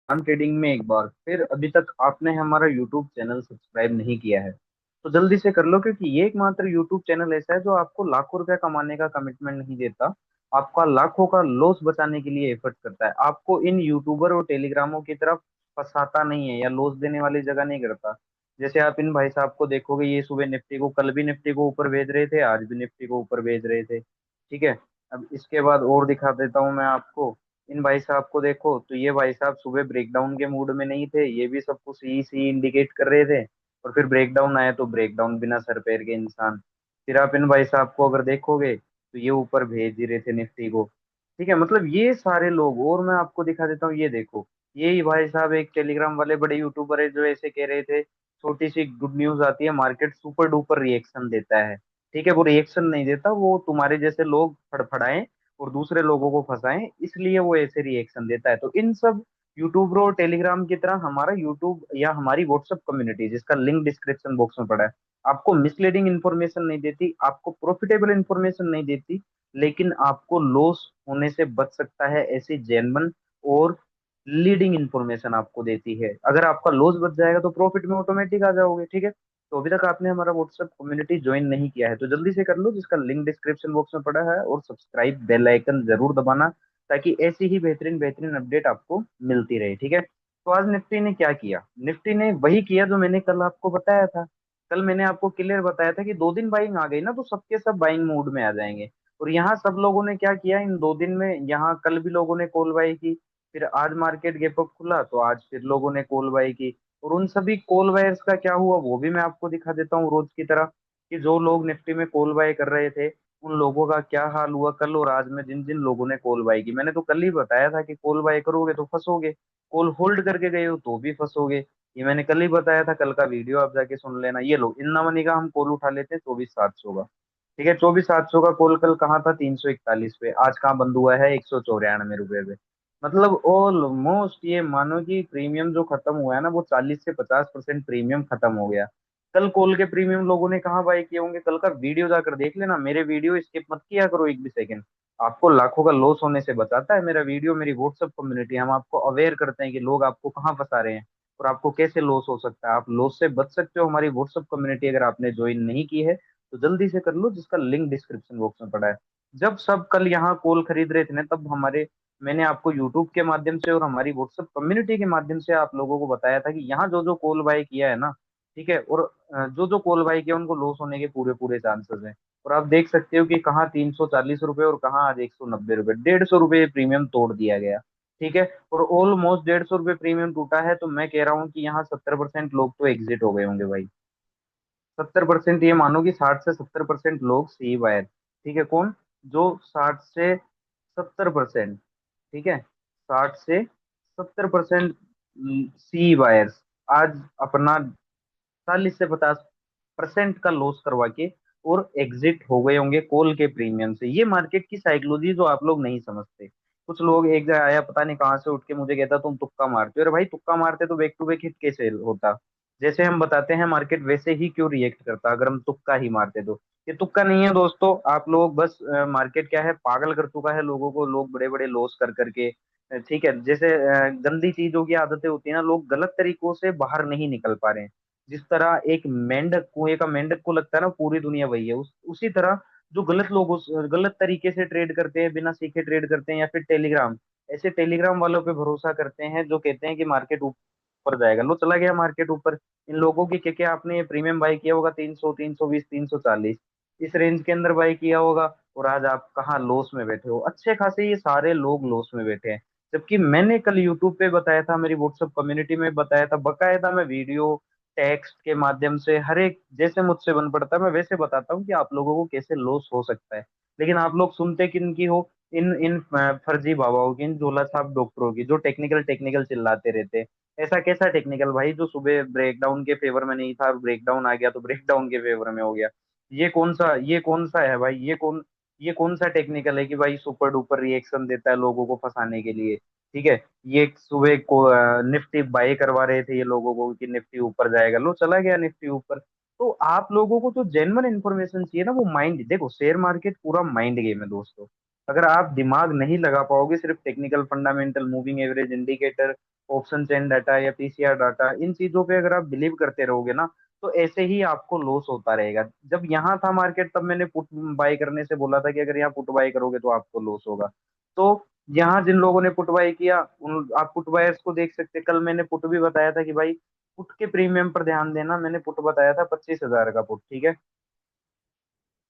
Trading में एक बार फिर अभी तक आपने हमारा यूट्यूब चैनल सब्सक्राइब नहीं किया है तो जल्दी से कर लो, क्योंकि ये एकमात्र यूट्यूब चैनल ऐसा है जो आपको लाखों रुपया कमाने का कमिटमेंट नहीं देता। आपका लाखों का लॉस बचाने के लिए एफर्ट करता है, आपको इन यूट्यूबर और टेलीग्रामों की तरफ फंसाता नहीं है या लॉस देने वाली जगह नहीं करता। जैसे आप इन भाई साहब को देखोगे, ये सुबह निफ्टी को, कल भी निफ्टी को ऊपर भेज रहे थे, आज भी निफ्टी को ऊपर भेज रहे थे। ठीक है। अब इसके बाद और दिखा देता हूँ मैं आपको। इन भाई साहब को देखो तो ये भाई साहब सुबह ब्रेकडाउन के मूड में नहीं थे, ये भी सबको सी सी इंडिकेट कर रहे थे। और फिर ब्रेकडाउन आया तो ब्रेकडाउन, बिना सर पैर के इंसान। फिर आप इन भाई साहब को अगर देखोगे तो ये ऊपर भेज ही रहे थे निफ्टी को। ठीक है, मतलब ये सारे लोग, और मैं आपको दिखा देता हूँ, ये देखो। ये भाई साहब एक टेलीग्राम वाले बड़े यूट्यूबर है जो ऐसे कह रहे थे, छोटी सी गुड न्यूज आती है, मार्केट सुपर डुपर रिएक्शन देता है। ठीक है, वो रिएक्शन नहीं देता, वो तुम्हारे जैसे लोग फड़फड़ाएं और दूसरे लोगों को फंसाएं, इसलिए वो ऐसे रिएक्शन देता है। तो इन सब यूट्यूब और टेलीग्राम की तरह हमारा यूट्यूब या हमारी व्हाट्सएप कम्युनिटी, जिसका लिंक डिस्क्रिप्शन बॉक्स में पड़ा है, आपको मिसलीडिंग इन्फॉर्मेशन नहीं देती, आपको प्रॉफिटेबल इन्फॉर्मेशन नहीं देती, लेकिन आपको लॉस होने से बच सकता है ऐसी जेन्युइन और लीडिंग इन्फॉर्मेशन आपको देती है। अगर आपका लॉस बच जाएगा तो प्रॉफिट में ऑटोमेटिक आ जाओगे। ठीक है। तो अभी तक आपने हमारा व्हाट्सएप कम्युनिटी ज्वाइन नहीं किया है तो जल्दी से कर लो, जिसका लिंक डिस्क्रिप्शन बॉक्स में पड़ा है, और सब्सक्राइब बेल आइकन जरूर दबाना, ताकि ऐसी ही बेहतरीन बेहतरीन अपडेट आपको मिलती रहे। ठीक है। तो आज निफ्टी ने क्या किया? निफ्टी ने वही किया जो मैंने कल आपको बताया था। कल मैंने आपको क्लियर बताया था कि 2 दिन बाइंग आ गई ना तो सबके सब बाइंग मूड में आ जाएंगे। और यहाँ सब लोगों ने क्या किया इन 2 दिन में? यहाँ कल भी लोगों ने कॉल बाई की, फिर आज मार्केट गैप अप खुला तो आज फिर लोगों ने कॉल बाई की। और उन सभी कॉल बायर्स का क्या हुआ वो भी मैं आपको दिखा देता हूँ रोज की तरह, कि जो लोग निफ्टी में कॉल बाय कर रहे थे उन लोगों का क्या हाल हुआ कल और आज में। जिन जिन लोगों ने कॉल बाय की, मैंने तो कल ही बताया था कि कॉल बाय करोगे तो फंसोगे, कॉल होल्ड करके गए हो तो भी फंसोगे। ये मैंने कल ही बताया था, कल का वीडियो आप जाके सुन लेना। ये लो, इन्ना मनी का हम कॉल उठा लेते हैं 24,700 का। ठीक है, 24,700 का कॉल कल कहाँ था? 341 पे। आज कहाँ बंद हुआ है? 194 रुपए पे। मतलब ऑलमोस्ट ये मानो कि प्रीमियम जो खत्म हुआ है ना, वो 40 से 50% प्रीमियम खत्म हो गया। कल कॉल के प्रीमियम लोगों ने कहाँ बाय किए होंगे? कल का वीडियो जाकर देख लेना, मेरे वीडियो स्किप मत किया करो एक भी सेकंड। आपको लाखों का लॉस होने से बचाता है मेरा वीडियो, मेरी व्हाट्सएप कम्युनिटी। हम आपको अवेयर करते हैं कि लोग आपको कहाँ फंसा रहे हैं और आपको कैसे लॉस हो सकता है। आप लॉस से बच सकते हो हमारी व्हाट्सएप कम्युनिटी अगर आपने ज्वाइन नहीं की है तो जल्दी से कर लो, जिसका लिंक डिस्क्रिप्शन बॉक्स में पड़ा है। जब सब कल यहाँ कॉल खरीद रहे थे ना, तब हमारे, मैंने आपको यूट्यूब के माध्यम से और हमारी व्हाट्सएप कम्युनिटी के माध्यम से आप लोगों को बताया था कि यहाँ जो जो कॉल बाय किया है ना, ठीक है, और जो जो कॉल बाय किया उनको लॉस होने के पूरे पूरे चांसेस हैं। और आप देख सकते हो कि कहाँ 340 रुपये और कहाँ आज 190 रुपये, 150 रुपये प्रीमियम तोड़ दिया गया। ठीक है। और ऑलमोस्ट 150 रुपये प्रीमियम टूटा है, तो मैं कह रहा हूँ कि यहाँ 70% लोग तो एग्जिट हो गए होंगे भाई। 70%, ये मानो कि 60 से 70% लोग सी बायर। ठीक है, कौन? जो 60 से 70%, ठीक है, 60 से 70% सी बायर्स आज अपना 40 से 50% का लॉस करवा के और एग्जिट हो गए होंगे कॉल के प्रीमियम से। ये मार्केट की साइकोलॉजी जो आप लोग नहीं समझते। कुछ लोग, एक जगह आया पता नहीं कहाँ से उठ के मुझे कहता तुम तुक्का मारते हो। अरे भाई, तुक्का मारते तो बैक टू बैक हिट कैसे होता? जैसे हम बताते हैं मार्केट वैसे ही क्यों रिएक्ट करता अगर हम तुक्का ही मारते तो। ये तुक्का नहीं है दोस्तों, आप लोग बस मार्केट क्या है, पागल कर चुका है लोगों को, लोग बड़े बड़े लॉस कर करके। ठीक है, जैसे गंदी चीजों की आदतें होती है ना, लोग गलत तरीकों से बाहर नहीं निकल पा रहे हैं। जिस तरह एक मेंढक, कुएं का मेंढक को लगता है ना पूरी दुनिया वही है, उसी तरह जो गलत लोग गलत तरीके से ट्रेड करते हैं, बिना सीखे ट्रेड करते हैं, या फिर टेलीग्राम, ऐसे टेलीग्राम वालों पे भरोसा करते हैं जो कहते हैं कि मार्केट ऊपर जाएगा, लो चला गया मार्केट ऊपर। इन लोगों की क्या क्या, आपने प्रीमियम बाय किया होगा 300, 320, 340, इस रेंज के अंदर बाय किया होगा, और आज आप कहाँ लॉस में बैठे हो? अच्छे खासे ये सारे लोग लॉस में बैठे हैं। जबकि मैंने कल यूट्यूब पे बताया था, मेरी व्हाट्सएप कम्युनिटी में बताया था, बकायदा मैं वीडियो, टेक्स्ट के माध्यम से, हर एक जैसे मुझसे बन पड़ता है मैं वैसे बताता हूँ कि आप लोगों को कैसे लॉस हो सकता है। लेकिन आप लोग सुनते किन की हो? इन इन फर्जी बाबाओं की, इन झोला छाप डॉक्टरों की, जो टेक्निकल टेक्निकल चिल्लाते रहते हैं। ऐसा कैसा टेक्निकल भाई जो सुबह ब्रेकडाउन के फेवर में नहीं था और ब्रेकडाउन आ गया तो ब्रेकडाउन के फेवर में हो गया? ये कौन सा है भाई? ये कौन सा टेक्निकल है कि भाई सुपर डुपर रिएक्शन देता है लोगों को फंसाने के लिए? ठीक है। ये सुबह को निफ्टी बाय करवा रहे थे ये लोगों को कि निफ्टी ऊपर जाएगा, लो चला गया निफ्टी ऊपर। तो आप लोगों को तो जेन्युइन इन्फॉर्मेशन चाहिए ना, वो माइंड देखो, शेयर मार्केट पूरा माइंड गेम है दोस्तों। अगर आप दिमाग नहीं लगा पाओगे, सिर्फ technical fundamental, moving average, indicator, option chain data या पीसीआर डाटा, इन चीजों पे अगर आप बिलीव करते रहोगे ना, तो ऐसे ही आपको लॉस होता रहेगा। जब यहाँ था मार्केट तब मैंने पुट बाय करने से बोला था कि अगर यहाँ पुट बाय करोगे तो आपको लॉस होगा। तो यहाँ जिन लोगों ने पुट बाय किया उन, आप पुट बायर्स को देख सकते, कल मैंने पुट भी बताया था कि भाई पुट के प्रीमियम पर ध्यान देना। मैंने पुट बताया था 25,000 का पुट, ठीक है।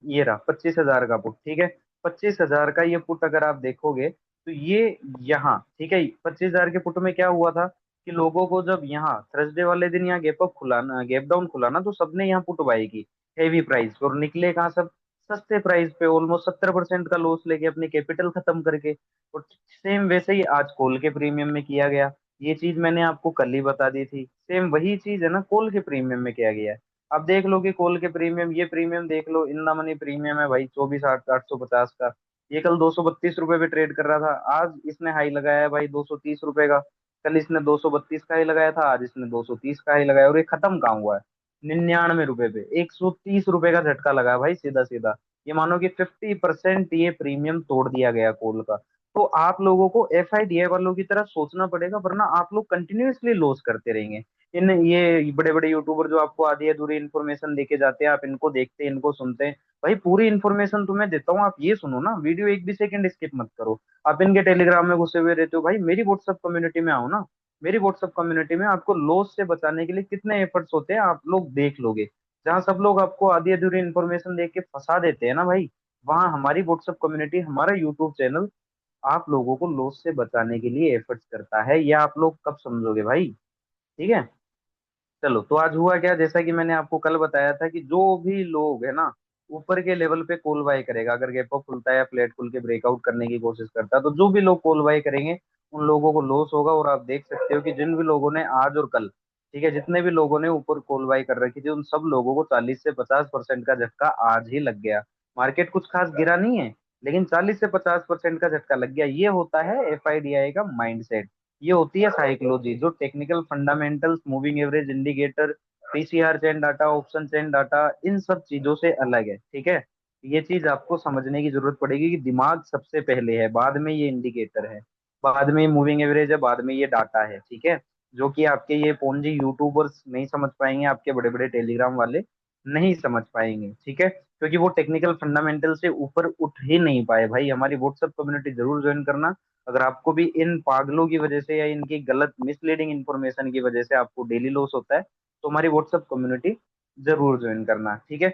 ये रहा 25,000 का पुट, ठीक है। 25,000 का ये पुट अगर आप देखोगे तो ये यहाँ, ठीक है, 25,000 के पुट में क्या हुआ था कि लोगों को जब यहाँ थर्सडे वाले दिन यहाँ गैप अप खुला ना, गैप डाउन खुला ना, तो सबने यहाँ पुट बाई की हेवी प्राइस पे, और निकले कहाँ सब, सस्ते प्राइस पे, ऑलमोस्ट 70% का लॉस लेके अपनी कैपिटल खत्म करके। और सेम वैसे ही आज कॉल के प्रीमियम में किया गया। ये चीज मैंने आपको कल ही बता दी थी, सेम वही चीज है ना, कॉल के प्रीमियम में किया गया है। अब देख लो कि कॉल के प्रीमियम, ये प्रीमियम देख लो, इन द मनी प्रीमियम है भाई 24,850 का। ये कल 232 रुपए पे ट्रेड कर रहा था, आज इसने हाई लगाया है भाई 230 रुपए का। कल इसने 232 का ही लगाया था, आज इसने 230 का ही लगाया, और ये खत्म कहाँ हुआ है, 99 रुपए पे 130 रुपए का झटका लगा है भाई सीधा सीधा। ये मानो कि 50% ये प्रीमियम तोड़ दिया गया कॉल का। तो आप लोगों को एफआईडीआई वालों की तरह सोचना पड़ेगा, वरना आप लोग कंटिन्यूअसली लॉस करते रहेंगे। इन ये बड़े बड़े यूट्यूबर जो आपको आधी अधूरी इन्फॉर्मेशन देके जाते हैं, आप इनको देखते हैं, इनको सुनते हैं। भाई पूरी इन्फॉर्मेशन तुम्हें देता हूँ, आप ये सुनो ना, वीडियो एक भी सेकंड स्किप मत करो। आप इनके टेलीग्राम में घुसे हुए रहते हो, भाई मेरी व्हाट्सएप कम्युनिटी में आओ ना। मेरी व्हाट्सएप कम्युनिटी में आपको लॉस से बचाने के लिए कितने एफर्ट्स होते हैं आप लोग देख लोगे। जहाँ सब लोग आपको आधी अधूरी इन्फॉर्मेशन देके फंसा देते हैं ना भाई, वहाँ हमारी व्हाट्सएप कम्युनिटी, हमारा यूट्यूब चैनल आप लोगों को लॉस से बचाने के लिए एफर्ट्स करता है। ये आप लोग कब समझोगे भाई? ठीक है। चलो, तो आज हुआ क्या, जैसा कि मैंने आपको कल बताया था कि जो भी लोग है ना ऊपर के लेवल पे कॉल बाय करेगा, अगर गैप अप खुलता है या फ्लैट खुल के ब्रेकआउट करने की कोशिश करता है, तो जो भी लोग कॉल बाय करेंगे उन लोगों को लॉस होगा। और आप देख सकते हो कि जिन भी लोगों ने आज और कल, ठीक है, जितने भी लोगों ने ऊपर कॉल बाय कर रखी थी, उन सब लोगों को 40 से 50% का झटका आज ही लग गया। मार्केट कुछ खास गिरा नहीं है, लेकिन 40 से 50% का झटका लग गया। ये होता है एफआईडीआई का माइंडसेट। ये होती है साइकोलॉजी, जो technical fundamentals, moving average, indicator, PCR chain data, option chain data, इन सब चीजों से अलग है, ठीक है। ये चीज आपको समझने की जरूरत पड़ेगी कि दिमाग सबसे पहले है, बाद में ये इंडिकेटर है, बाद में ये मूविंग एवरेज है, बाद में ये डाटा है, ठीक है। जो कि आपके ये पोंजी यूट्यूबर्स नहीं समझ पाएंगे, आपके बड़े बड़े टेलीग्राम वाले नहीं समझ पाएंगे, ठीक है, क्योंकि वो टेक्निकल फंडामेंटल से ऊपर उठ ही नहीं पाए। भाई हमारी व्हाट्सएप कम्युनिटी जरूर ज्वाइन करना। अगर आपको भी इन पागलों की वजह से या इनकी गलत मिसलीडिंग इंफॉर्मेशन की वजह से आपको डेली लॉस होता है, तो हमारी व्हाट्सएप कम्युनिटी जरूर ज्वाइन करना, ठीक है।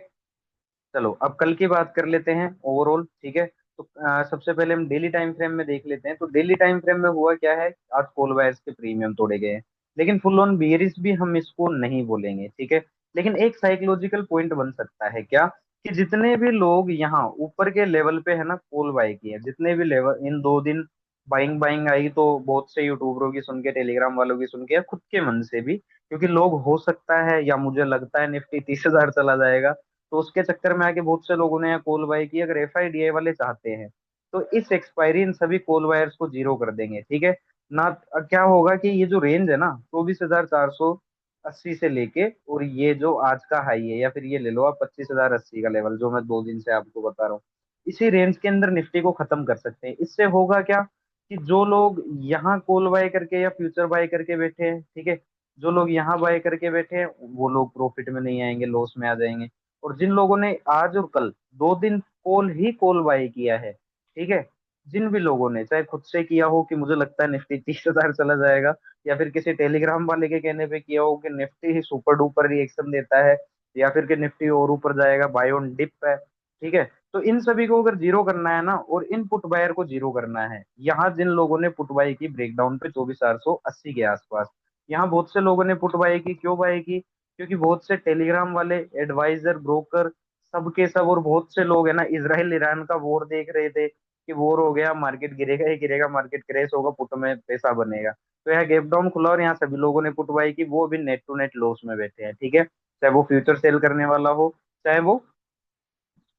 चलो, अब कल की बात कर लेते हैं ओवरऑल, ठीक है। तो सबसे पहले हम डेली टाइम फ्रेम में देख लेते हैं। तो डेली टाइम फ्रेम में हुआ क्या है, आज कॉल वायर्स के प्रीमियम तोड़े गए हैं, लेकिन फुल ऑन बियरिश भी हम इसको नहीं बोलेंगे, ठीक है। लेकिन एक साइकोलॉजिकल पॉइंट बन सकता है क्या, कि जितने भी लोग यहाँ ऊपर के लेवल पे है ना कॉल बाय किए, जितने भी लेवल इन 2 दिन बाइंग बाइंग आई, तो बहुत से यूट्यूबरों की सुन के, टेलीग्राम वालों की सुन के, या खुद के मन से भी, क्योंकि लोग हो सकता है या मुझे लगता है निफ्टी 30,000 चला जाएगा, तो उसके चक्कर में आके बहुत से लोगों ने यहाँ कॉल बाय की। अगर एफआईडीआई वाले चाहते हैं तो इस एक्सपायरी इन सभी कॉल बायर्स को जीरो कर देंगे, ठीक है ना। क्या होगा कि ये जो रेंज है ना 24,480 से लेके, और ये जो आज का हाई है, या फिर ये ले लो आप 25,080 का लेवल, जो मैं 2 दिन से आपको बता रहा हूँ, इसी रेंज के अंदर निफ्टी को खत्म कर सकते हैं। इससे होगा क्या, कि जो लोग यहाँ कॉल बाय करके या फ्यूचर बाय करके बैठे हैं, ठीक है, जो लोग यहाँ बाय करके बैठे हैं वो लोग प्रॉफिट में नहीं आएंगे, लॉस में आ जाएंगे। और जिन लोगों ने आज और कल 2 दिन कॉल ही कॉल बाय किया है, ठीक है, जिन भी लोगों ने चाहे खुद से किया हो कि मुझे लगता है निफ्टी 30,000 चला जाएगा, या फिर किसी टेलीग्राम वाले के कहने पे किया हो कि निफ्टी ही सुपर डुपर रिएक्शन देता है, या फिर कि निफ्टी और ऊपर जाएगा, बाय ऑन डिप है, ठीक है। तो इन सभी को अगर जीरो करना है ना, और इन पुट बायर को जीरो करना है, यहाँ जिन लोगों ने पुट बाय की ब्रेकडाउन पे 24,880 के आसपास, यहाँ बहुत से लोगों ने पुट बाय की, क्यों बाय की, क्योंकि बहुत से टेलीग्राम वाले, एडवाइजर, ब्रोकर, सबके सब, और बहुत से लोग है ना इसराइल ईरान का वॉर देख रहे थे कि वॉर हो गया, मार्केट गिरेगा ही गिरेगा, मार्केट क्रैश होगा, पुट में पैसा बनेगा। तो यहाँ गैप डाउन खुला और यहाँ सभी लोगों ने पुट बाई की, वो भी नेट टू नेट लॉस में बैठे हैं, ठीक है, चाहे वो फ्यूचर सेल करने वाला हो, चाहे वो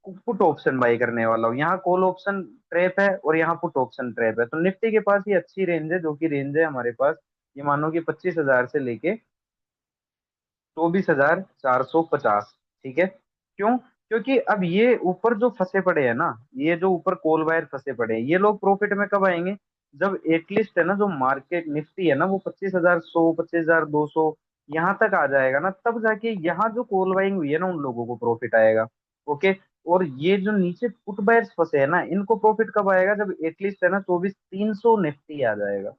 पुट ऑप्शन बाई करने वाला हो। यहाँ कॉल ऑप्शन ट्रैप है और यहाँ पुट ऑप्शन ट्रैप है। तो निफ्टी के पास ये अच्छी रेंज है, जो कि रेंज है हमारे पास, ये मानो कि 25,000 से लेके 24,450, ठीक है। क्यों? क्योंकि अब ये ऊपर जो फंसे पड़े हैं ना, ये जो ऊपर कॉल वायर फंसे पड़े हैं, ये लोग प्रॉफिट में कब आएंगे? जब एटलीस्ट है ना, जो मार्केट निफ्टी है ना, वो 25,100, 25,200 यहाँ तक आ जाएगा ना, तब जाके यहाँ जो कॉल बाइंग हुई है ना, उन लोगों को प्रॉफिट आएगा। ओके। और ये जो नीचे पुट बायर्स फंसे है ना, इनको प्रॉफिट कब आएगा? जब एटलीस्ट है ना 24,300 निफ्टी आ जाएगा,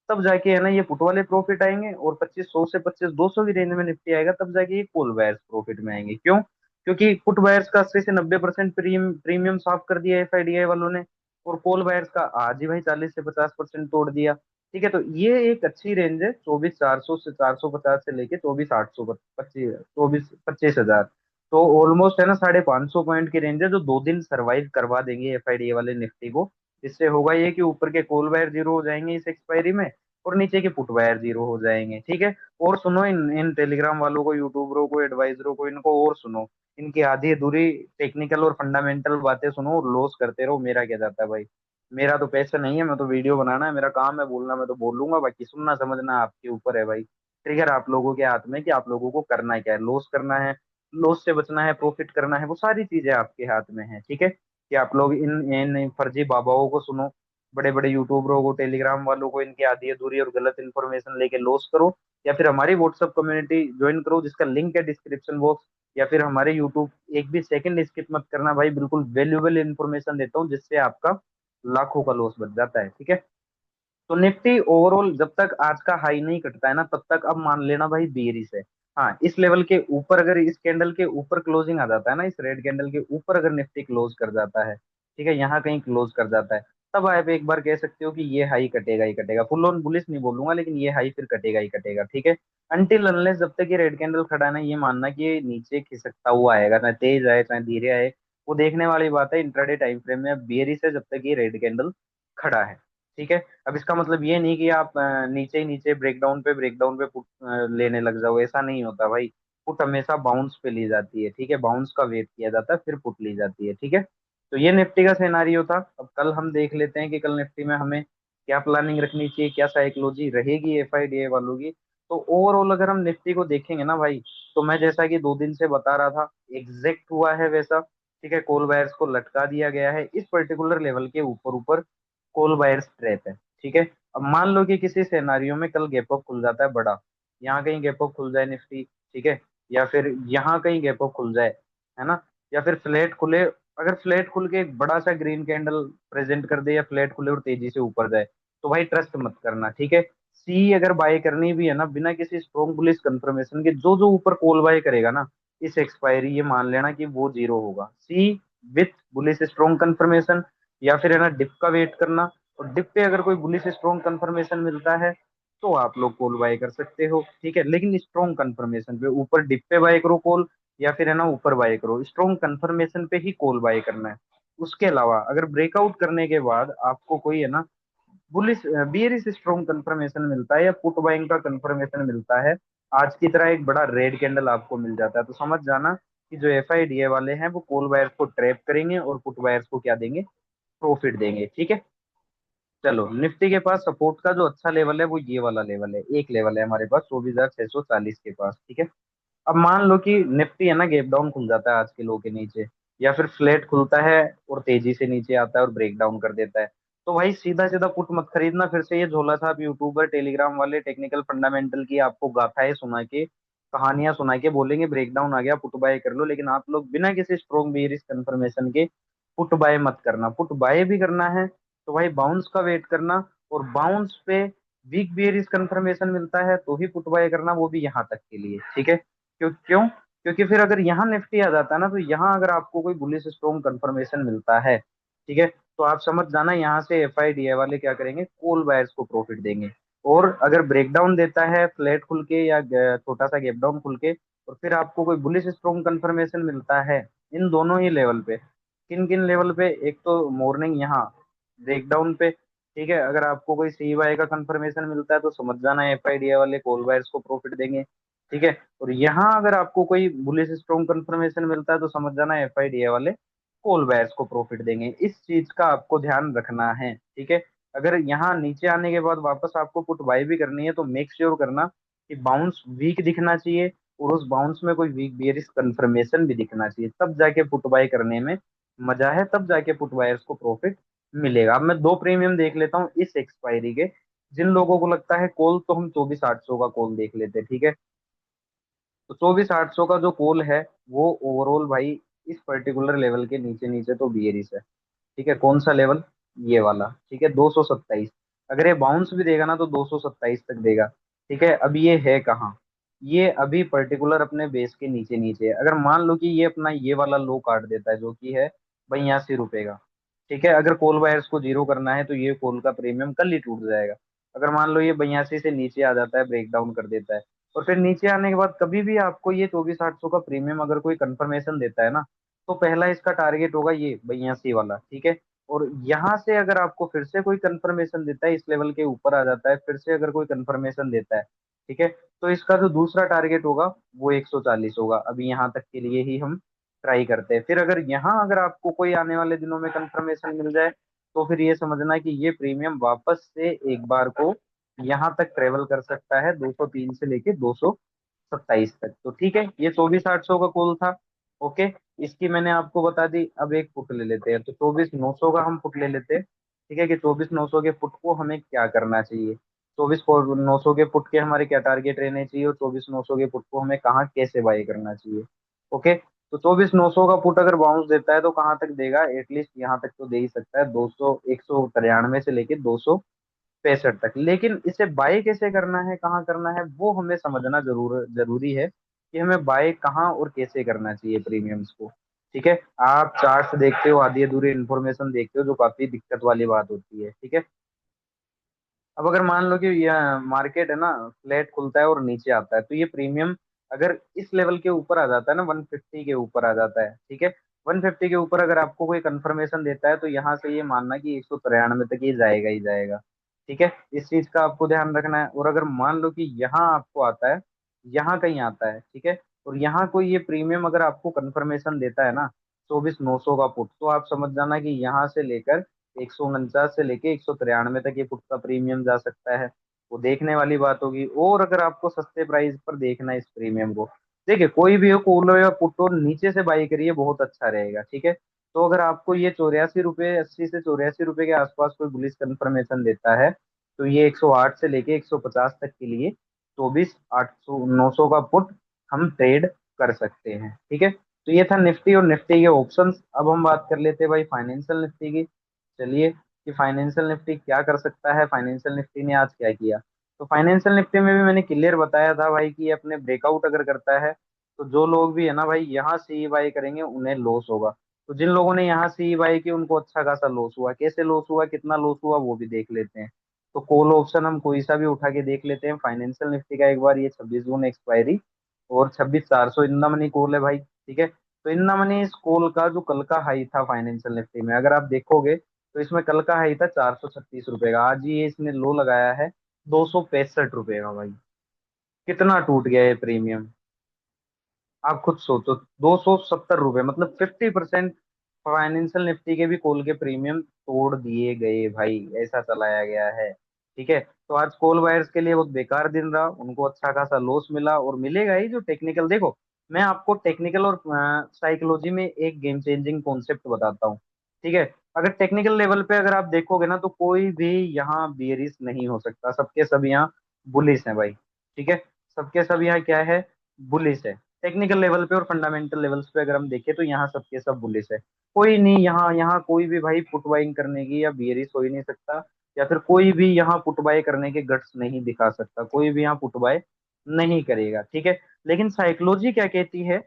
तब जाके है ना ये पुट वाले प्रॉफिट आएंगे। और 2500 से 25,200 की रेंज में निफ्टी आएगा, तब जाके ये कॉल बायर्स प्रॉफिट में आएंगे। क्यों? क्योंकि पुट बायर्स का 80 से 90% प्रीमियम साफ कर दिया एफआईडीआई वालों ने, और कॉल बायर्स का आज ही भाई 40 से 50% तोड़ दिया। ठीक है, तो ये एक अच्छी रेंज है, 24,400 से 450 से लेके 24,800, 24,25,000। तो ऑलमोस्ट है ना 550 पॉइंट की रेंज है, जो 2 दिन सरवाइव करवा देंगे एफआईडीए वाले निफ्टी को। इससे होगा ये कि ऊपर के कॉल वायर जीरो हो जाएंगे इस एक्सपायरी में, और नीचे के पुट वायर जीरो हो जाएंगे। ठीक है। और सुनो, इन इन टेलीग्राम वालों को, यूट्यूबरों को, एडवाइजरों को, इनको और सुनो, इनकी आधी अधूरी टेक्निकल और फंडामेंटल बातें सुनो और लॉस करते रहो। मेरा क्या जाता है भाई? मेरा तो पैसा नहीं है, मैं तो वीडियो बनाना है, मेरा काम है बोलना, मैं तो बोलूंगा, बाकी सुनना समझना आपके ऊपर है भाई। ट्रिगर आप लोगों के हाथ में कि आप लोगों को करना क्या है, लॉस करना है, लॉस से बचना है, प्रॉफिट करना है, वो सारी चीजें आपके हाथ में है। ठीक है, कि आप लोग इन इन फर्जी बाबाओं को सुनो, बड़े बड़े यूट्यूबरों को, टेलीग्राम वालों को, इनकी आधी अधूरी और गलत इन्फॉर्मेशन लेके लॉस करो, या फिर हमारी व्हाट्सएप कम्युनिटी ज्वाइन करो, जिसका लिंक है डिस्क्रिप्शन बॉक्स, या फिर हमारे यूट्यूब। एक भी सेकंड स्किप मत करना भाई, बिल्कुल वैल्यूएबल इन्फॉर्मेशन देता हूँ, जिससे आपका लाखों का लॉस बच जाता है। ठीक है। तो निफ्टी ओवरऑल जब तक आज का हाई नहीं कटता है ना, तब तक अब मान लेना भाई बेरिश है। हाँ, इस लेवल के ऊपर, अगर इस कैंडल के ऊपर क्लोजिंग आ जाता है ना, इस रेड कैंडल के ऊपर अगर निफ्टी क्लोज कर जाता है, ठीक है, यहाँ कहीं क्लोज कर जाता है, तब आप एक बार कह सकते हो कि ये हाई कटेगा ही कटेगा। फुल ऑन बुलिश नहीं बोलूंगा, लेकिन ये हाई फिर कटेगा ही कटेगा। ठीक है। अनटिल अनलेस, जब तक ये रेड कैंडल खड़ा है ना, ये मानना कि ये नीचे खिसकता हुआ आएगा, चाहे तेज आए चाहे धीरे आए, वो देखने वाली बात है। इंट्राडे टाइम फ्रेम में बेरिश है जब तक ये रेड कैंडल खड़ा है। ठीक है। अब इसका मतलब ये नहीं कि आप नीचे ही नीचे ब्रेकडाउन पे पुट लेने लग जाओ, ऐसा नहीं होता भाई। पुट हमेशा बाउंस पे ली जाती है। ठीक है, बाउंस का वेट किया जाता है, फिर पुट ली जाती है। ठीक है। तो ये निफ्टी का सिनेरियो था। अब कल हम देख लेते हैं कि कल निफ्टी में हमें क्या प्लानिंग रखनी चाहिए, क्या साइकोलॉजी रहेगी एफआईडीए वालों की। तो ओवरऑल अगर हम निफ्टी को देखेंगे ना भाई, तो मैं जैसा कि 2 दिन से बता रहा था, एग्जैक्ट हुआ है वैसा। ठीक है, कॉल बायर्स को लटका दिया गया है इस पर्टिकुलर लेवल के ऊपर ऊपर, कॉल बायर्स ट्रैप है। ठीक है। अब मान लो कि किसी सिनेरियो में कल गैप अप खुल जाता है बड़ा, यहाँ कहीं गैप अप खुल जाए निफ्टी, ठीक है, या फिर यहाँ कहीं गैप अप खुल जाए, है ना, या फिर फ्लैट खुले, अगर फ्लैट खुल के एक बड़ा सा ग्रीन कैंडल प्रेजेंट कर दे, या फ्लैट खुले और तेजी से ऊपर जाए, तो भाई ट्रस्ट मत करना। ठीक है। सी अगर बाय करनी भी है ना, बिना किसी स्ट्रॉन्ग बुलिश कंफर्मेशन के, जो जो ऊपर कॉल बाय करेगा ना, इस एक्सपायरी ये मान लेना कि वो जीरो होगा। सी विथ बुलिश स्ट्रॉन्ग कंफर्मेशन, या फिर है ना डिप का वेट करना। और डिप पे अगर कोई बुलिश स्ट्रॉन्ग कंफर्मेशन मिलता है, तो आप लोग कॉल बाय कर सकते हो। ठीक है, लेकिन स्ट्रॉन्ग कंफर्मेशन पे, ऊपर डिप पे बाय करो कॉल, या फिर है ना ऊपर बाय करो, स्ट्रॉन्ग कंफर्मेशन पे ही कॉल बाय करना है। उसके अलावा अगर ब्रेकआउट करने के बाद आपको कोई है ना बुलिश बियरिश स्ट्रॉन्ग कंफर्मेशन मिलता है, या पुट बाइंग का कंफर्मेशन मिलता है, आज की तरह एक बड़ा रेड कैंडल आपको मिल जाता है, तो समझ जाना कि जो एफआईडीए वाले हैं वो कॉल बायर्स को ट्रैप करेंगे, और पुट बायर्स को क्या देंगे? प्रॉफिट देंगे। ठीक है। चलो, निफ्टी के पास सपोर्ट का जो अच्छा लेवल है वो ये वाला लेवल है, एक लेवल है हमारे पास 24,640 के पास। ठीक है। अब मान लो कि निफ्टी है ना गैप डाउन खुल जाता है आज के लो के नीचे, या फिर फ्लैट खुलता है और तेजी से नीचे आता है और ब्रेक डाउन कर देता है, तो भाई सीधा सीधा पुट मत खरीदना। फिर से ये झोला छाप यूट्यूबर, टेलीग्राम वाले टेक्निकल फंडामेंटल की आपको गाथाएं सुना के, कहानियां सुना के बोलेंगे ब्रेक डाउन आ गया पुट बाय कर लो, लेकिन आप लोग बिना किसी स्ट्रॉन्ग बेयरिश कंफर्मेशन के पुट बाय मत करना। पुट बाय भी करना है तो भाई बाउंस का वेट करना, और बाउंस पे वीक बेयरिश कंफर्मेशन मिलता है तो ही पुट बाय करना, वो भी यहाँ तक के लिए। ठीक है। क्यों? क्योंकि फिर अगर यहाँ निफ्टी आ जाता है ना, तो यहाँ अगर आपको कोई बुलिश स्ट्रॉन्ग कंफर्मेशन मिलता है, ठीक है, तो आप समझ जाना यहाँ से एफआईडीए वाले क्या करेंगे? कॉल बायर्स को प्रॉफिट देंगे। और अगर ब्रेकडाउन देता है फ्लैट खुल के, या छोटा सा गैप डाउन खुल के, और फिर आपको कोई बुलिश स्ट्रॉन्ग कंफर्मेशन मिलता है इन दोनों ही लेवल पे, किन किन लेवल पे? एक तो मॉर्निंग यहाँ ब्रेकडाउन पे, ठीक है, अगर आपको कोई सी वाई का कंफर्मेशन मिलता है, तो समझ जाना एफआईडीए वाले कॉल बायर्स को प्रॉफिट देंगे। ठीक है। और यहाँ अगर आपको कोई बुलिश स्ट्रॉन्ग कंफर्मेशन मिलता है, तो समझ जाना एफआईडीए वाले कॉल बायर्स को प्रॉफिट देंगे। इस चीज का आपको ध्यान रखना है। ठीक है। अगर यहाँ नीचे आने के बाद वापस आपको पुट बाय भी करनी है, तो मेक श्योर करना कि बाउंस वीक दिखना चाहिए, और उस बाउंस में कोई वीक बियरिश कंफर्मेशन भी दिखना चाहिए, तब जाके पुट बाय करने में मजा है, तब जाके पुट बायर्स को प्रॉफिट मिलेगा। अब मैं दो प्रीमियम देख लेता हूँ इस एक्सपायरी के। जिन लोगों को लगता है कॉल, तो हम 24,800 का कॉल देख लेते हैं, ठीक है। तो 24,800 का जो कॉल है वो ओवरऑल भाई इस पर्टिकुलर लेवल के नीचे नीचे तो बियरिश है, ठीक है। कौन सा लेवल? ये वाला, ठीक है, 227। अगर ये बाउंस भी देगा ना तो 227 तक देगा, ठीक है। अब ये है कहाँ? ये अभी पर्टिकुलर अपने बेस के नीचे नीचे है। अगर मान लो कि ये अपना ये वाला लो काट देता है जो कि है 82 रुपए का, ठीक है। अगर कॉल बायर्स को जीरो करना है तो ये कॉल का प्रीमियम कल ही टूट जाएगा। अगर मान लो ये 82 से नीचे आ जाता है, ब्रेक डाउन कर देता है, और फिर नीचे आने के बाद कभी भी आपको ये 24,800 का प्रीमियम अगर कोई कंफर्मेशन देता है ना, तो पहला इसका टारगेट होगा ये 82 वाला, ठीक है। और यहाँ से अगर आपको फिर से कोई कंफर्मेशन देता है, इस लेवल के ऊपर आ जाता है, फिर से अगर कोई कंफर्मेशन देता है, ठीक है, तो इसका जो दूसरा टारगेट होगा वो 140 होगा। अभी यहाँ तक के लिए ही हम ट्राई करते हैं। फिर अगर यहाँ अगर आपको कोई आने वाले दिनों में कंफर्मेशन मिल जाए, तो फिर ये समझना कि ये प्रीमियम वापस से एक बार को यहाँ तक ट्रेवल कर सकता है, 203 से लेके 227 तक। तो ठीक है, ये 24,800 का कॉल था। ओके, इसकी मैंने आपको बता दी। अब एक पुट ले लेते हैं, तो 24,900 का हम पुट ले लेते हैं, ठीक है। कि 24,900 के पुट को हमें क्या करना चाहिए, 24,900 के पुट के हमारे क्या टारगेट रहने चाहिए, और 24,900 के पुट को हमें कहाँ कैसे बाय करना चाहिए। ओके, तो 24,900 का पुट अगर बाउंस देता है तो कहाँ तक देगा? एटलीस्ट यहाँ तक तो दे ही सकता है, 200 193 से लेके 265 तक। लेकिन इसे बाय कैसे करना है, कहाँ करना है, वो हमें समझना जरूरी है कि हमें बाय कहाँ और कैसे करना चाहिए प्रीमियम्स को, ठीक है। आप चार्ट्स देखते हो, आधी अधूरी इन्फॉर्मेशन देखते हो, जो काफी दिक्कत वाली बात होती है, ठीक है। अब अगर मान लो कि यह मार्केट है ना, फ्लैट खुलता है और नीचे आता है, तो ये प्रीमियम अगर इस लेवल के ऊपर आ जाता है ना, 150 के ऊपर आ जाता है, ठीक है, 150 के ऊपर अगर आपको कोई कंफर्मेशन देता है, तो यहाँ से ये मानना कि 193 तक ये जाएगा ही जाएगा, ठीक है। इस चीज का आपको ध्यान रखना है। और अगर मान लो कि यहाँ आपको आता है, यहाँ कहीं आता है, ठीक है, और यहाँ कोई ये प्रीमियम अगर आपको कंफर्मेशन देता है ना, 24,900 का पुट, तो आप समझ जाना कि यहाँ से लेकर 149 से लेके 193 तक ये पुट का प्रीमियम जा सकता है। वो देखने वाली बात होगी। और अगर आपको सस्ते प्राइस पर देखना है इस प्रीमियम को, देखिए कोई भी हो, कॉल हो या पुट हो, नीचे से बाई करिए, बहुत अच्छा रहेगा, ठीक है। तो अगर आपको ये 84 रुपये, 80 से 84 रुपये के आसपास कोई बुलिश कंफर्मेशन देता है, तो ये 108 से लेके 150 तक के लिए 24,800 900 का पुट हम ट्रेड कर सकते हैं, ठीक है। तो ये था निफ्टी और निफ्टी के ऑप्शंस। अब हम बात कर लेते हैं भाई फाइनेंशियल निफ्टी की। चलिए, कि फाइनेंशियल निफ्टी क्या कर सकता है, फाइनेंशियल निफ्टी ने आज क्या किया। तो फाइनेंशियल निफ्टी में भी मैंने क्लियर बताया था भाई कि ये अपने ब्रेकआउट अगर करता है, तो जो लोग भी है ना भाई यहाँ सी बाई करेंगे उन्हें लॉस होगा। तो जिन लोगों ने यहाँ सी बाई की उनको अच्छा खासा लॉस हुआ। कैसे लॉस हुआ, कितना लॉस हुआ, वो भी देख लेते हैं। तो कॉल ऑप्शन हम कोई सा भी उठा के देख लेते हैं फाइनेंशियल निफ्टी का एक बार। ये 26 जून एक्सपायरी, और 26,400 इन द मनी कॉल है भाई, ठीक है। तो इन द मनी इस कॉल का जो कल का हाई था फाइनेंशियल निफ्टी में, अगर आप देखोगे तो इसमें कल का हाई था 436 रुपए का। आज ये इसने लो लगाया है 265 रुपए का भाई। कितना टूट गया ये प्रीमियम, आप खुद सोचो। 270 रुपए, मतलब 50% फाइनेंशियल निफ्टी के भी कॉल के प्रीमियम तोड़ दिए गए भाई, ऐसा चलाया गया है, ठीक है। तो आज कॉल बायर्स के लिए बहुत बेकार दिन रहा, उनको अच्छा खासा लॉस मिला, और मिलेगा ही। जो टेक्निकल, देखो मैं आपको टेक्निकल और साइकोलॉजी में एक गेम चेंजिंग कॉन्सेप्ट बताता हूँ, ठीक है। अगर टेक्निकल लेवल पे अगर आप देखोगे ना, तो कोई भी यहाँ बेरिश नहीं हो सकता, सबके सब यहाँ बुलिश है भाई, ठीक है। सबके सब यहाँ क्या है, बुलिश है। टेक्निकल लेवल पे और फंडामेंटल लेवल्स पे अगर हम देखें तो यहाँ सबके सब बुलिश है। कोई नहीं यहाँ, यहाँ कोई भी भाई पुट बाइंग करने की या बियरिश हो ही नहीं सकता, या फिर कोई भी यहाँ पुट बाय करने के गट्स नहीं दिखा सकता, कोई भी यहाँ पुट बाय नहीं करेगा, ठीक है। लेकिन साइकोलॉजी क्या कहती है,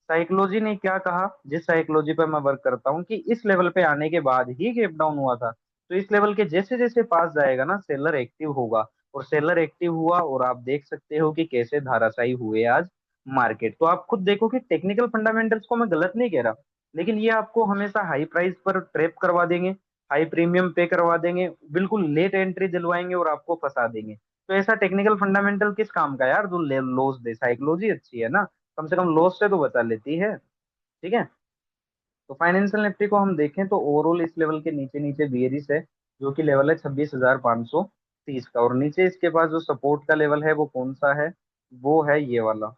साइकोलॉजी ने क्या कहा, जिस साइकोलॉजी पे मैं वर्क करता हूँ, कि इस लेवल पे आने के बाद ही गैप डाउन हुआ था, तो इस लेवल के जैसे जैसे पास जाएगा ना, सेलर एक्टिव होगा। और सेलर एक्टिव हुआ, और आप देख सकते हो कि कैसे धाराशायी हुए आज मार्केट। तो आप खुद देखो कि टेक्निकल फंडामेंटल्स को मैं गलत नहीं कह रहा, लेकिन ये आपको हमेशा हाई प्राइस पर ट्रैप करवा देंगे, हाई प्रीमियम पे करवा देंगे, बिल्कुल लेट एंट्री दिलवाएंगे और आपको फंसा देंगे। तो ऐसा टेक्निकल फंडामेंटल किस काम का यार, जो लॉस दे। साइकोलॉजी अच्छी है ना, कम से कम लॉस से तो बचा लेती है, ठीक है। तो फाइनेंशियल निफ्टी को हम देखें तो ओवरऑल इस लेवल के नीचे नीचे बियरिश है, जो कि लेवल है 26,530 का। और नीचे इसके पास जो सपोर्ट का लेवल है वो कौन सा है, वो है ये वाला।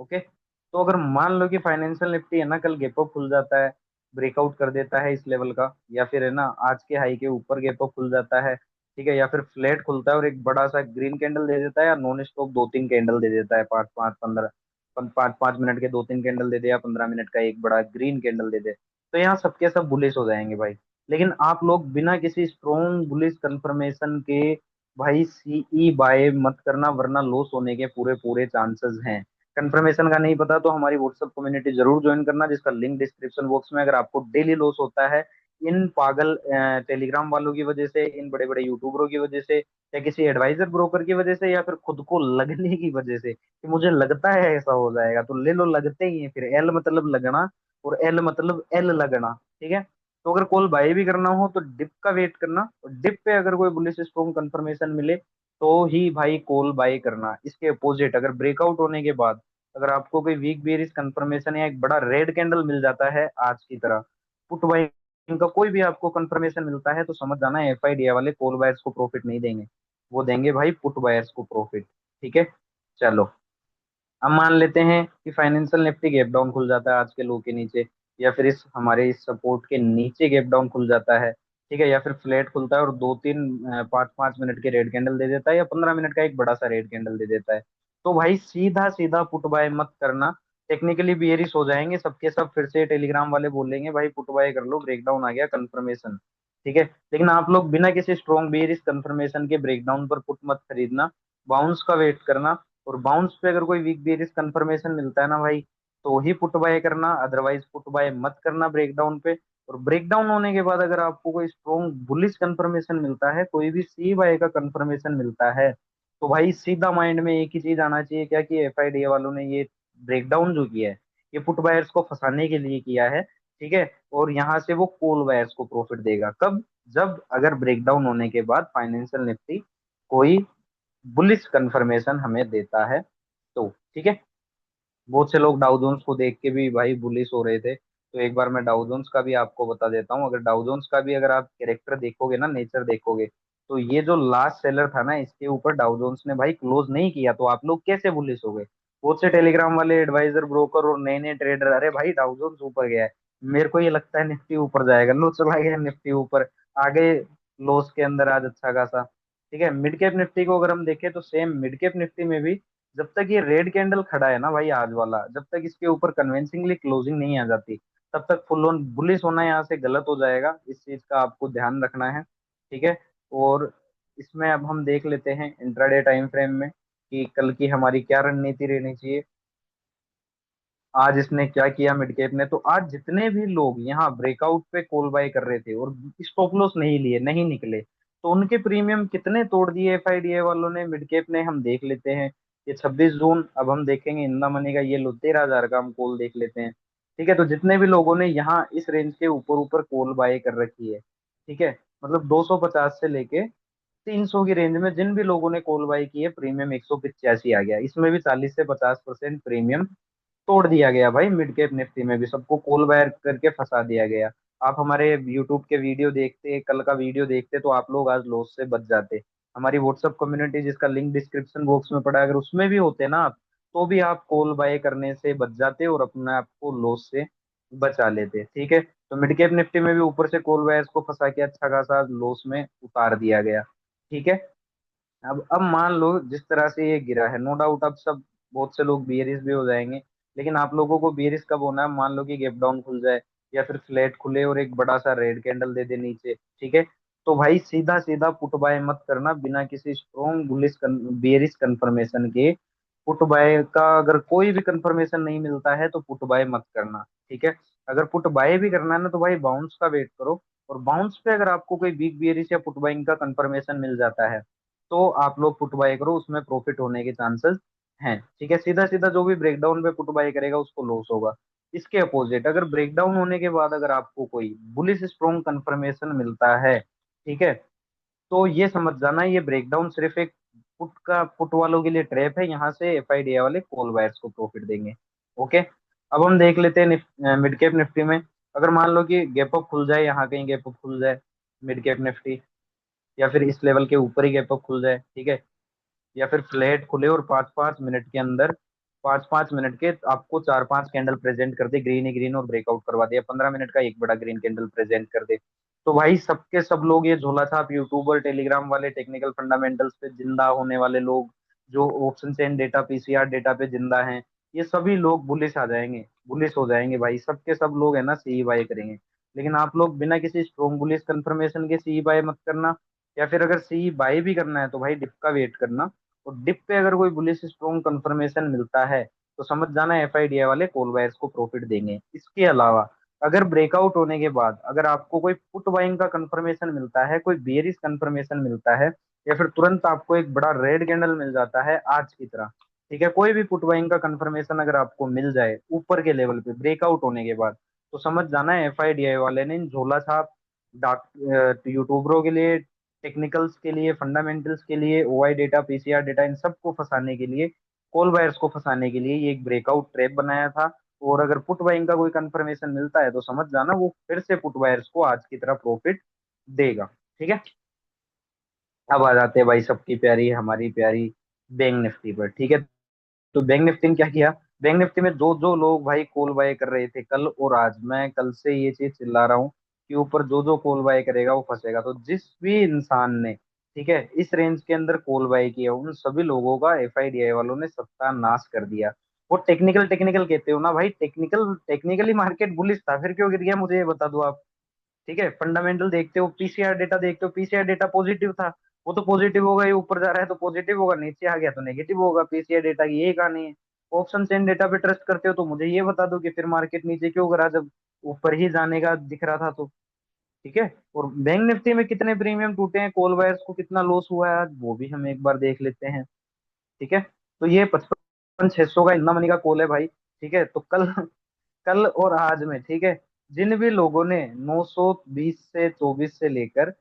ओके, तो अगर मान लो कि फाइनेंशियल निफ्टी है ना कल गैप अप खुल जाता है, ब्रेकआउट कर देता है इस लेवल का, या फिर है ना आज के हाई के ऊपर गैप अप खुल जाता है, ठीक है, या फिर फ्लैट खुलता है और एक बड़ा सा ग्रीन कैंडल दे देता है, या नॉन स्टॉप दो तीन कैंडल दे देता है, पाँच पाँच पंद्रह, पाँच पाँच मिनट के दो तीन कैंडल दे दे, या 15 मिनट का एक बड़ा ग्रीन कैंडल दे दे, तो यहाँ सबके सब बुलिश हो जाएंगे भाई। लेकिन आप लोग बिना किसी स्ट्रॉन्ग बुलिश कंफर्मेशन के भाई सीई बाय मत करना, वरना लॉस होने के पूरे पूरे चांसेस हैं। कंफर्मेशन का नहीं पता तो हमारी व्हाट्सएप कम्युनिटी जरूर ज्वाइन करना, जिसका लिंक डिस्क्रिप्शन बॉक्स में। अगर आपको डेली लॉस होता है इन पागल टेलीग्राम वालों की वजह से, इन बड़े बड़े यूट्यूबरों की वजह से, या किसी एडवाइजर ब्रोकर की वजह से, या फिर खुद को लगने की वजह से कि मुझे लगता है ऐसा हो जाएगा, तो ले लो, लगते ही है फिर। एल मतलब लगना, और एल मतलब एल लगना, ठीक है। तो अगर कॉल बाय भी करना हो तो डिप का वेट करना, और डिप पे अगर कोई बुलिश स्ट्रॉन्ग कंफर्मेशन मिले तो ही भाई कॉल बाय करना। इसके अपोजिट अगर ब्रेकआउट होने के बाद अगर आपको कोई वीक बेरिश कंफर्मेशन या एक बड़ा रेड कैंडल मिल जाता है आज की तरह, पुट बाइंग का कोई भी आपको कंफर्मेशन मिलता है, तो समझ जाना एफआईडीए वाले कॉल बायर्स को प्रॉफिट नहीं देंगे, वो देंगे भाई पुट बायर्स को प्रॉफिट। ठीक है, चलो। अब मान लेते हैं कि फाइनेंशियल निफ्टी गैप डाउन खुल जाता है आज के लो के नीचे, या फिर इस हमारे इस सपोर्ट के नीचे गैप डाउन खुल जाता है, ठीक है, या फिर फ्लैट खुलता है और दो तीन पाँच पाँच मिनट के रेड कैंडल दे देता है, या 15 मिनट का एक बड़ा सा रेड कैंडल दे देता है, तो भाई सीधा सीधा पुट बाय मत करना। टेक्निकली बियरिश हो जाएंगे सबके सब, फिर से टेलीग्राम वाले बोलेंगे भाई पुट बाय कर लो, ब्रेकडाउन आ गया कंफर्मेशन, ठीक है। लेकिन आप लोग बिना किसी स्ट्रॉन्ग बियरिश कंफर्मेशन के ब्रेकडाउन पर पुट मत खरीदना, बाउंस का वेट करना, और बाउंस पे अगर कोई वीक बेरिश कंफर्मेशन मिलता है ना भाई, तो ही पुट बाय करना, अदरवाइज पुट बाय मत करना ब्रेकडाउन पे। और ब्रेकडाउन होने के बाद अगर आपको कोई स्ट्रॉन्ग बुलिश कंफर्मेशन मिलता है, कोई भी सी बाय का कंफर्मेशन मिलता है, तो भाई सीधा माइंड में एक ही चीज आना चाहिए, क्या कि एफआईडीए वालों ने ये ब्रेकडाउन जो किया है, ये पुट बायर्स को फंसाने के लिए किया है, ठीक है। और यहाँ से वो कॉल बायर्स को प्रॉफिट देगा कब, जब अगर ब्रेकडाउन होने के बाद फाइनेंशियल निफ्टी कोई बुलिश कंफर्मेशन हमें देता है, तो ठीक है। बहुत से लोग डाउ जोन्स को देख के भी भाई बुलिश हो रहे थे, तो एक बार मैं डाउ जोन्स का भी आपको बता देता हूँ। अगर डाउ जोन्स का भी अगर आप कैरेक्टर देखोगे ना, नेचर देखोगे, तो ये जो लास्ट सेलर था ना, इसके ऊपर डाउ जोन्स ने भाई क्लोज नहीं किया, तो आप लोग कैसे बुलिश हो गए। बहुत से टेलीग्राम वाले एडवाइजर ब्रोकर और नए नए ट्रेडर, अरे भाई डाउ जोन्स ऊपर गया है, मेरे को ये लगता है निफ्टी ऊपर जाएगा, लो चला गया निफ्टी ऊपर, आगे लॉस के अंदर आज अच्छा खासा। ठीक है, मिड कैप निफ्टी को अगर हम देखें तो सेम मिड कैप निफ्टी में भी जब तक ये रेड कैंडल खड़ा है ना भाई आज वाला, जब तक इसके ऊपर कन्विंसिंगली क्लोजिंग नहीं आ जाती, तब तक फुल ऑन बुलिश होना यहाँ से गलत हो जाएगा, इस चीज का आपको ध्यान रखना है, ठीक है। और इसमें अब हम देख लेते हैं इंट्राडे टाइम फ्रेम में कि कल की हमारी क्या रणनीति रहनी चाहिए। आज इसने क्या किया मिड कैप ने, तो आज जितने भी लोग यहाँ ब्रेकआउट पे कॉल बाय कर रहे थे और स्टॉप लॉस नहीं लिए, नहीं निकले, तो उनके प्रीमियम कितने तोड़ दिए एफआईडीए वालों ने, मिड कैप ने, हम देख लेते हैं। ये 26 जून, अब हम देखेंगे इंदा मनी का, ये लो 13,000 का हम कॉल देख लेते हैं, ठीक है। तो जितने भी लोगों ने यहाँ इस रेंज के ऊपर ऊपर कॉल बाय कर रखी है, ठीक है, मतलब 250 से लेके 300 की रेंज में जिन भी लोगों ने कॉल बाय की है, प्रीमियम 185 आ गया, इसमें भी 40 से 50% प्रीमियम तोड़ दिया गया भाई। मिड कैप निफ्टी में भी सबको कॉल बायर करके फंसा दिया गया। आप हमारे यूट्यूब के वीडियो देखते, कल का वीडियो देखते, तो आप लोग आज लॉस से बच जाते। हमारी व्हाट्सएप कम्युनिटी जिसका लिंक डिस्क्रिप्शन बॉक्स में पड़ा है, अगर उसमें भी होते ना आप, तो भी आप कॉल बाय करने से बच जाते और अपने आप को लॉस से बचा लेते, ठीक है। तो मिड कैप निफ्टी में भी ऊपर से कॉल बायर्स को फंसा के अच्छा खासा लॉस में उतार दिया गया, ठीक है। अब मान लो जिस तरह से ये गिरा है, नो डाउट अब सब बहुत से लोग बियरिश भी हो जाएंगे, लेकिन आप लोगों को बियरिश कब होना है, मान लो कि गैप डाउन खुल जाए, या फिर फ्लैट खुले और एक बड़ा सा रेड कैंडल दे दे नीचे, ठीक है, तो भाई सीधा सीधा पुट बाय मत करना बिना किसी स्ट्रॉन्ग बुलिश बियरिश कंफर्मेशन के। पुट बाय का अगर कोई भी कंफर्मेशन नहीं मिलता है तो पुट बाय मत करना, ठीक है। अगर पुट बाय भी करना है ना, तो भाई बाउंस का वेट करो, और बाउंस पे अगर आपको कोई बिग बियरिश या पुट बाइंग का कंफर्मेशन मिल जाता है, तो आप लोग पुट बाय करो, उसमें प्रॉफिट होने के चांसेस हैं, ठीक है। सीधा सीधा जो भी ब्रेकडाउन पे पुट बाय करेगा उसको लॉस होगा। इसके अपोजिट अगर ब्रेकडाउन होने के बाद अगर आपको कोई बुलिश स्ट्रॉन्ग कंफर्मेशन मिलता है, ठीक है, तो ये समझ जाना ये ब्रेकडाउन सिर्फ एक पुट वालों के लिए ट्रैप है, यहाँ से एफआईडीए वाले कॉल बायर्स को प्रॉफिट देंगे। ओके, अब हम देख लेते हैं मिड कैप निफ्टी में। अगर मान लो कि गैप अप खुल जाए, यहाँ कहीं गैप अप खुल जाए मिड कैप निफ्टी, या फिर इस लेवल के ऊपर ही गैप अप खुल जाए, ठीक है, या फिर फ्लैट खुले और 5 5 मिनट के अंदर पाँच पाँच मिनट के आपको चार पांच कैंडल प्रेजेंट कर दे, ग्रीन ही ग्रीन, और ब्रेकआउट करवा दिया, 15 मिनट का एक बड़ा ग्रीन कैंडल प्रेजेंट कर दे, तो भाई सबके सब लोग, ये झोला छाप यूट्यूबर, टेलीग्राम वाले, टेक्निकल फंडामेंटल्स पे जिंदा होने वाले लोग, जो option chain data, PCR data पे जिंदा हैं, ये सभी लोग बुलिश आ जाएंगे, बुलिश हो जाएंगे भाई, सबके सब लोग है ना सी बाय करेंगे। लेकिन आप लोग बिना किसी स्ट्रॉन्ग बुलिश कंफर्मेशन के सी बाय मत करना, या फिर अगर सी बाय भी करना है तो भाई डिप का वेट करना। और डिप पे अगर कोई बुलिश स्ट्रॉन्ग कंफर्मेशन मिलता है तो समझ जाना एफआईडीआई वाले कॉल बायर्स को प्रॉफिट देंगे। इसके अलावा अगर ब्रेकआउट होने के बाद अगर आपको कोई पुट बाइंग का कंफर्मेशन मिलता है, कोई बेयरिश कंफर्मेशन मिलता है, या फिर तुरंत आपको एक बड़ा रेड कैंडल मिल जाता है आज की तरह, ठीक है, कोई भी पुट बाइंग का कंफर्मेशन अगर आपको मिल जाए ऊपर के लेवल पे ब्रेकआउट होने के बाद, तो समझ जाना है एफआईडीआई वाले ने इन झोला छाप डाक यूट्यूबरों के लिए, टेक्निकल्स के लिए, फंडामेंटल्स के लिए, ओआई डेटा, पीसीआर डेटा, इन सबको फंसाने के लिए, कॉल बायर्स को फंसाने के लिए ये एक ब्रेकआउट ट्रैप बनाया था। और अगर पुट बाइंग का कोई कंफर्मेशन मिलता है तो समझ जाना वो फिर से पुट बायर्स को आज की तरह प्रॉफिट देगा। ठीक है, अब आ जाते हैं भाई सबकी प्यारी, हमारी प्यारी बैंक निफ्टी पर। ठीक है, तो बैंक निफ्टी ने क्या किया, बैंक निफ्टी में जो जो लोग भाई कॉल बाय कर रहे थे कल और आज, मैं कल से ये चीज चिल्ला रहा हूँ कि ऊपर जो जो कॉल बाय करेगा वो फंसेगा। तो जिस भी इंसान ने, ठीक है, इस रेंज के अंदर कॉल बाय किया, उन सभी लोगों का एफआईडीआई वालों ने सत्यानाश कर दिया। वो टेक्निकल टेक्निकल कहते हो ना भाई, टेक्निकल टेक्निकली मार्केट बुलिश था, फिर क्यों गिर गया मुझे ये बता दो आप। ठीक है, फंडामेंटल देखते हो, पीसीआर डेटा देखते हो, पीसीआर डेटा पॉजिटिव था, वो तो पॉजिटिव होगा, ये ऊपर जा रहा है तो पॉजिटिव होगा, नीचे आ गया तो नेगेटिव होगा, पीसीआर डेटा की यही कहानी है। ऑप्शन चेन डेटा पे ट्रस्ट करते हो तो मुझे ये बता दो कि फिर मार्केट नीचे क्यों गिरा जब ऊपर ही जाने का दिख रहा था तो। ठीक है, और बैंक निफ्टी में कितने प्रीमियम टूटे हैं, कॉल बायर्स को कितना लॉस हुआ है आज, वो भी हम एक बार देख लेते हैं। ठीक है, तो ये 55,600 का इंना मनी का कॉल है भाई। ठीक है, तो कल कल और आज में, ठीक है, जिन भी लोगों ने 920 से 24 से लेकर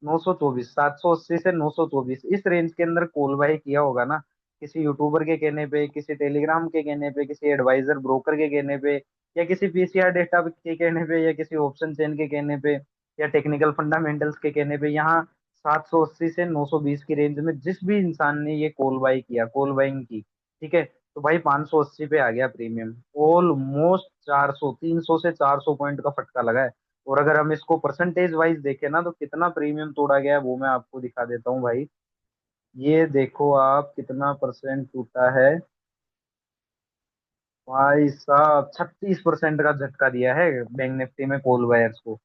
924, 780 से 924 इस रेंज के अंदर कॉल बाय किया होगा ना, किसी यूट्यूबर के कहने पे, किसी टेलीग्राम के कहने पे, किसी एडवाइजर ब्रोकर के कहने पे, या किसी पीसीआर डेटा के कहने पे, या किसी ऑप्शन चेन के कहने पे, या टेक्निकल फंडामेंटल्स के कहने पे, यहाँ 780 से 920 की रेंज में जिस भी इंसान ने ये कॉल बाय किया, कॉल बाइंग की, ठीक है, तो भाई 580 पे आ गया प्रीमियम, ऑलमोस्ट 400, 300 से 400 पॉइंट का फटका लगा है। और अगर हम इसको परसेंटेज वाइज देखें ना तो कितना प्रीमियम तोड़ा गया है वो मैं आपको दिखा देता हूँ भाई। ये देखो आप कितना परसेंट टूटा है भाई साहब, 36% का झटका दिया है बैंक निफ्टी में कॉल बायर्स को।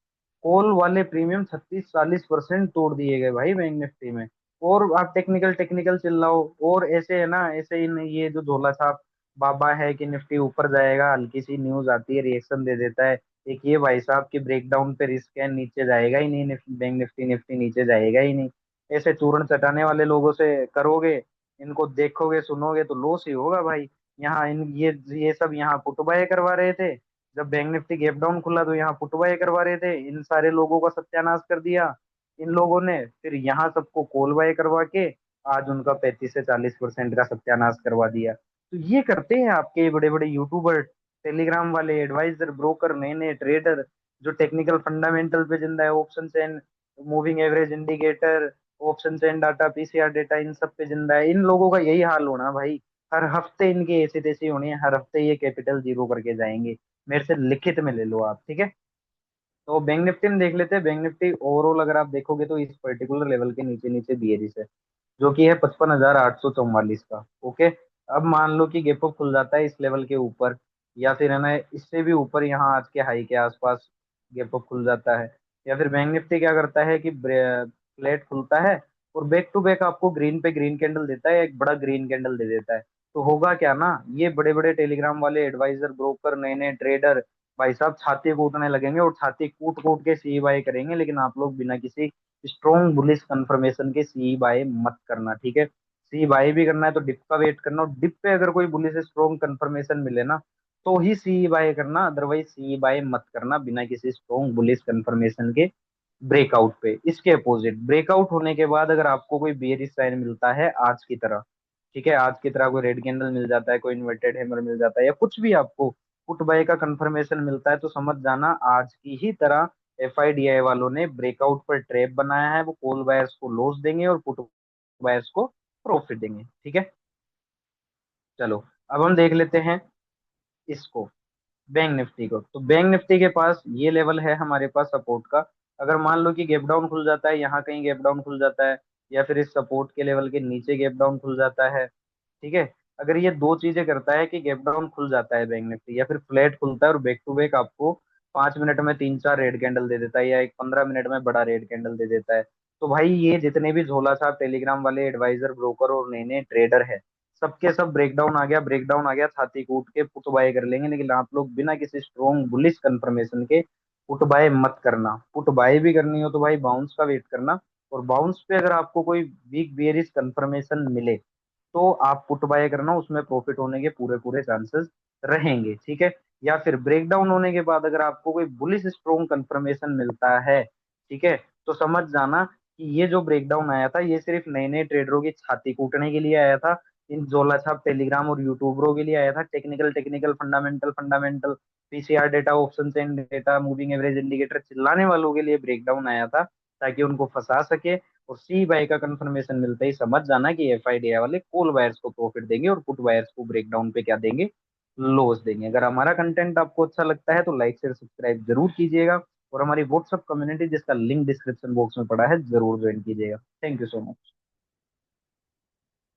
कॉल वाले प्रीमियम 36-40% तोड़ दिए गए भाई बैंक निफ्टी में। और आप टेक्निकल टेक्निकल चिल्लाओ, और ऐसे है ना, ऐसे ही नहीं, ये जो झोला छाप बाबा है कि निफ्टी ऊपर जाएगा, हल्की सी न्यूज आती है रिएक्शन दे देता है। एक ये भाई साहब की ब्रेकडाउन पे रिस्क है, नीचे जाएगा ही नहीं बैंक निफ्टी, निफ्टी नीचे जाएगा ही नहीं। ऐसे चूर्ण चटाने वाले लोगों से करोगे, इनको देखोगे सुनोगे तो लॉस ही होगा भाई। यहाँ इन ये सब यहाँ पुट बाय करवा रहे थे, जब बैंक निफ्टी गैप डाउन खुला तो यहाँ पुट बाय करवा रहे थे, इन सारे लोगों का सत्यानाश कर दिया इन लोगों ने, फिर यहाँ सबको कॉल बाय करवा के आज उनका 35 से 40% का सत्यानाश करवा दिया। तो ये करते हैं आपके बड़े बड़े यूट्यूबर, टेलीग्राम वाले, एडवाइजर, ब्रोकर, नए नए ट्रेडर, जो टेक्निकल फंडामेंटल पे जिंदा है, option chain, moving average indicator, option chain data, PCR data, इन सब पे जिंदा है, इन लोगों का यही हाल होना भाई। हर हफ्ते इनकी ऐसी तैसी होनी है, हर हफ्ते ये कैपिटल जीरो करके जाएंगे, मेरे से लिखित में ले लो आप। ठीक है, तो बैंक निफ्टी में देख लेते हैं। बैंक निफ्टी ओवरऑल अगर आप देखोगे तो इस पर्टिकुलर लेवल के नीचे नीचे बियरिश है, जो कि है 55,844 का। ओके, अब मान लो कि गैप अप खुल जाता है इस लेवल के ऊपर, या फिर है ना इससे भी ऊपर, यहाँ आज के हाई के आसपास गैप अप खुल जाता है, या फिर बैंक निफ्टी क्या करता है कि फ्लैट खुलता है और बैक टू बैक आपको ग्रीन पे ग्रीन कैंडल देता है, एक बड़ा ग्रीन कैंडल दे देता है। तो होगा क्या ना, ये बड़े बड़े टेलीग्राम वाले, एडवाइजर, ब्रोकर, नए नए ट्रेडर, भाई साहब छाती कूटने लगेंगे और छाती कूट कूट के सी बाय करेंगे। लेकिन आप लोग बिना किसी स्ट्रॉन्ग बुलिश कंफर्मेशन के सी बाय मत करना। ठीक है, सी बाय भी करना है तो डिप का वेट करना, और डिप पे अगर कोई बुलिश स्ट्रॉन्ग कंफर्मेशन मिले ना तो ही सी बाय करना, अदरवाइज सी बाय मत करना बिना किसी स्ट्रॉन्ग बुलिश कंफर्मेशन के। ब्रेकआउट पे इसके अपोजिट ब्रेकआउट होने के बाद अगर आपको कोई बेयरिश साइन मिलता है आज की तरह, ठीक है, आज की तरह कोई रेड कैंडल मिल जाता है, कोई इन्वर्टेड हैमर मिल जाता है, या कुछ भी आपको पुट बाय का कंफर्मेशन मिलता है, तो समझ जाना आज की ही तरह एफआईडीआई वालों ने ब्रेकआउट पर ट्रैप बनाया है, वो कॉल बायर्स को लॉस देंगे और पुट बायर्स को प्रॉफिट देंगे। ठीक है, चलो अब हम देख लेते हैं इसको, बैंक निफ्टी को। तो बैंक निफ्टी के पास ये लेवल है हमारे पास सपोर्ट का। अगर मान लो कि गैप डाउन खुल जाता है, यहाँ कहीं गैप डाउन खुल जाता है, या फिर इस सपोर्ट के लेवल के नीचे गैप डाउन खुल जाता है, ठीक है। अगर ये दो चीजें करता है कि गैप डाउन खुल जाता है बैंक निफ्टी, या फिर फ्लैट खुलता है और बैक टू बैक आपको 5 मिनट में 3 4 रेड कैंडल दे देता है, या एक 15 मिनट में बड़ा रेड कैंडल दे देता है, तो भाई ये जितने भी झोला छाप टेलीग्राम वाले एडवाइजर ब्रोकर और नए नए ट्रेडर है, सबके सब ब्रेकडाउन आ गया, ब्रेकडाउन आ गया, छाती कूट के पुट बाय कर लेंगे। लेकिन आप लोग बिना किसी स्ट्रॉन्ग बुलिश कंफर्मेशन के पुट बाय मत करना। पुट बाय भी करनी हो तो भाई बाउंस का वेट करना, और बाउंस पे अगर आपको कोई वीक बेयरिश कंफर्मेशन मिले तो आप पुट बाय करना, उसमें प्रॉफिट होने के पूरे पूरे चांसेस रहेंगे, ठीक है। या फिर ब्रेकडाउन होने के बाद अगर आपको कोई बुलिश स्ट्रॉन्ग कंफर्मेशन मिलता है, ठीक है, तो समझ जाना कि ये जो ब्रेकडाउन आया था ये सिर्फ नए नए ट्रेडरों की छाती कूटने के लिए आया था, इन जोला छाप टेलीग्राम और यूट्यूबरों के लिए आया था। Technical technical fundamental fundamental PCR data, option chain data, moving average indicator चिल्लाने वालों के लिए ब्रेकडाउन आया था, ताकि उनको फंसा सके। और सी बाय का कंफर्मेशन मिलते ही समझ जाना कि एफआईडीआई वाले कॉल बायर्स को प्रॉफिट देंगे और पुट बायर्स को ब्रेकडाउन पे क्या देंगे, लॉस देंगे। अगर हमारा कंटेंट आपको अच्छा लगता है तो लाइक शेयर सब्सक्राइब जरूर कीजिएगा, और हमारी व्हाट्सएप कम्युनिटी जिसका लिंक डिस्क्रिप्शन बॉक्स में पड़ा है जरूर ज्वाइन कीजिएगा। Thank you so much.